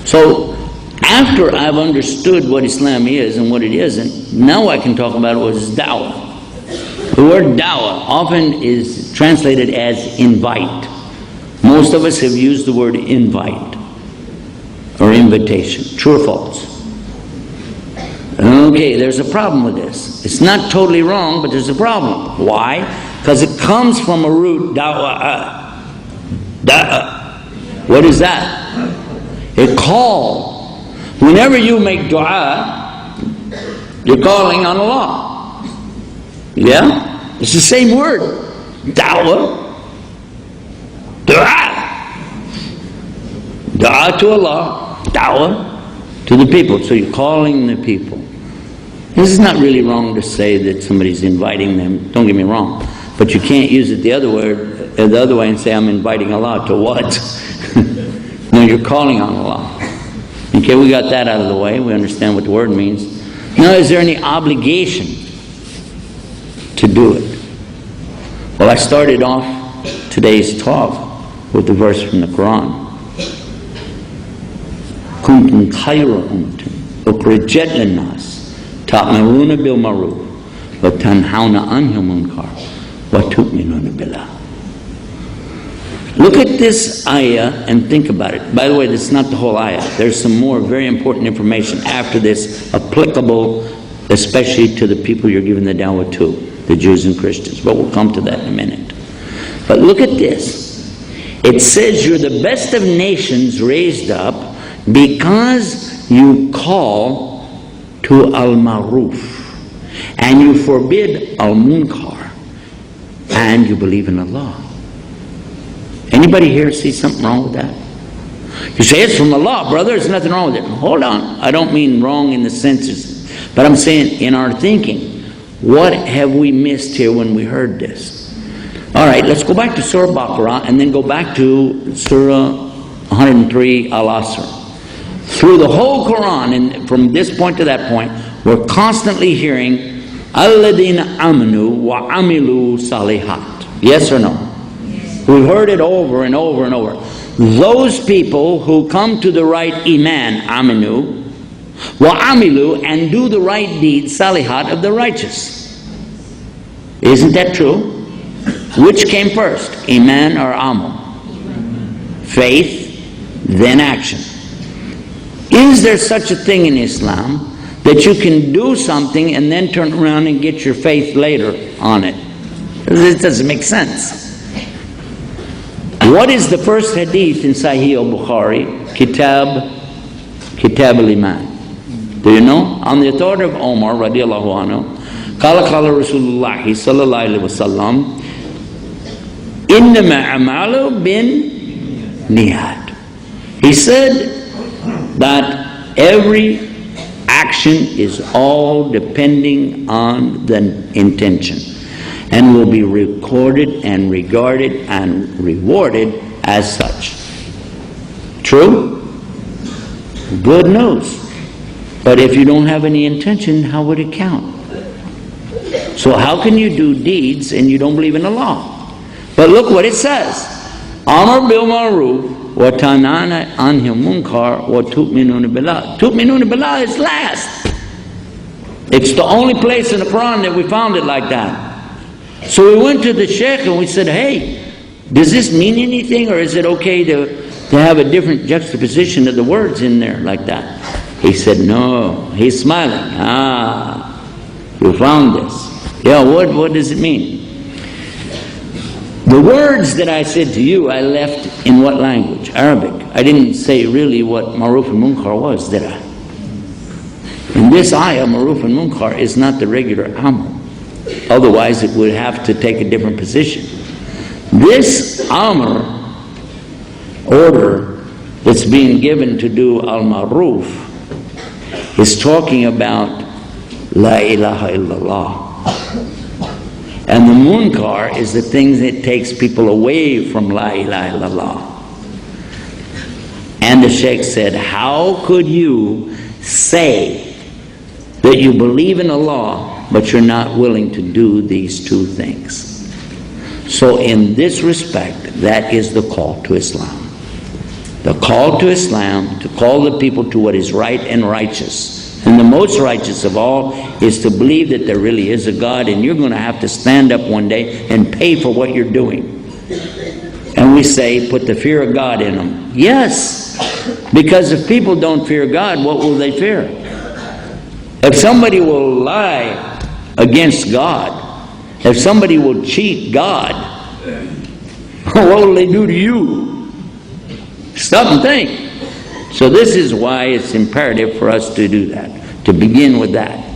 So after I've understood what Islam is and what it isn't, now I can talk about what is da'wah. The word da'wah often is translated as invite. Most of us have used the word invite or invitation. True or false? Okay, there's a problem with this. It's not totally wrong, but there's a problem. Why? Because it comes from a root, da'wah. What is that? A call. Whenever you make dua, you're calling on Allah. Yeah? It's the same word. Da'wah. Dua. Dua to Allah. Da'wah to the people. So you're calling the people. This is not really wrong to say that somebody's inviting them. Don't get me wrong. But you can't use it the other way and say, I'm inviting Allah to what? No, you're calling on Allah. Okay, we got that out of the way. We understand what the word means. Now, is there any obligation to do it? Well, I started off today's talk with the verse from the Quran. كُنْتُمْ خَيْرَ أُمَّةٍ أُخْرِجَتْ لِلنَّاسِ تَأْمُرُونَ بِالْمَعْرُوفِ وَتَنْهَوْنَ عَنِ الْمُنكَرِ وَتُؤْمِنُونَ بِاللَّهِ. Look at this ayah and think about it. By the way, this is not the whole ayah. There's some more very important information after this, applicable especially to the people you're giving the da'wah to, the Jews and Christians. But we'll come to that in a minute. But look at this. It says you're the best of nations raised up because you call to al-ma'ruf and you forbid al-munkar and you believe in Allah. Anybody here see something wrong with that? You say, it's from Allah, brother, there's nothing wrong with it. Hold on. I don't mean wrong in the senses, but I'm saying in our thinking, what have we missed here when we heard this? All right, let's go back to Surah Baqarah and then go back to Surah 103, Al-Asr. Through the whole Quran, and from this point to that point, we're constantly hearing, Alladina amanu wa amilu salihat. Yes or no? We've heard it over and over and over. Those people who come to the right iman, aminu, wa amilu, and do the right deeds, salihat, of the righteous. Isn't that true? Which came first, iman or amal? Faith, then action. Is there such a thing in Islam that you can do something and then turn around and get your faith later on it? This doesn't make sense. What is the first hadith in Sahih al-Bukhari? Kitab al-Iman. Do you know? On the authority of Omar radiallahu anhu, قال Rasulullah sallallahu alayhi wa sallam, إِنَّمَا أَعْمَالُ بِن نِيَّاتٍ. He said that every action is all depending on the intention and will be recorded and regarded and rewarded as such. True? Good news. But if you don't have any intention, how would it count? So how can you do deeds and you don't believe in Allah? But look what it says. Amar bil ma'ruf wa tanana anil munkar wa tu'minuna billah. Tu'minuna billah is last. It's the only place in the Quran that we found it like that. So we went to the Sheikh and we said, hey, does this mean anything, or is it okay to have a different juxtaposition of the words in there like that? He said, no. He's smiling. You found this. Yeah, what does it mean? The words that I said to you, I left in what language? Arabic. I didn't say really what Maruf and Munkar was, did I? In this ayah, Maruf and Munkar is not the regular amal. Otherwise, it would have to take a different position. This amr, order, that's being given to do al-maruf, is talking about la ilaha illallah. And the munkar is the thing that takes people away from la ilaha illallah. And the Sheikh said, how could you say that you believe in Allah but you're not willing to do these two things? So in this respect, that is the call to Islam. The call to Islam, to call the people to what is right and righteous. And the most righteous of all is to believe that there really is a God, and you're going to have to stand up one day and pay for what you're doing. And we say, put the fear of God in them. Yes, because if people don't fear God, what will they fear? If somebody will lie against God, if somebody will cheat God, what will they do to you? Stop and think. So this is why it's imperative for us to do that, to begin with that.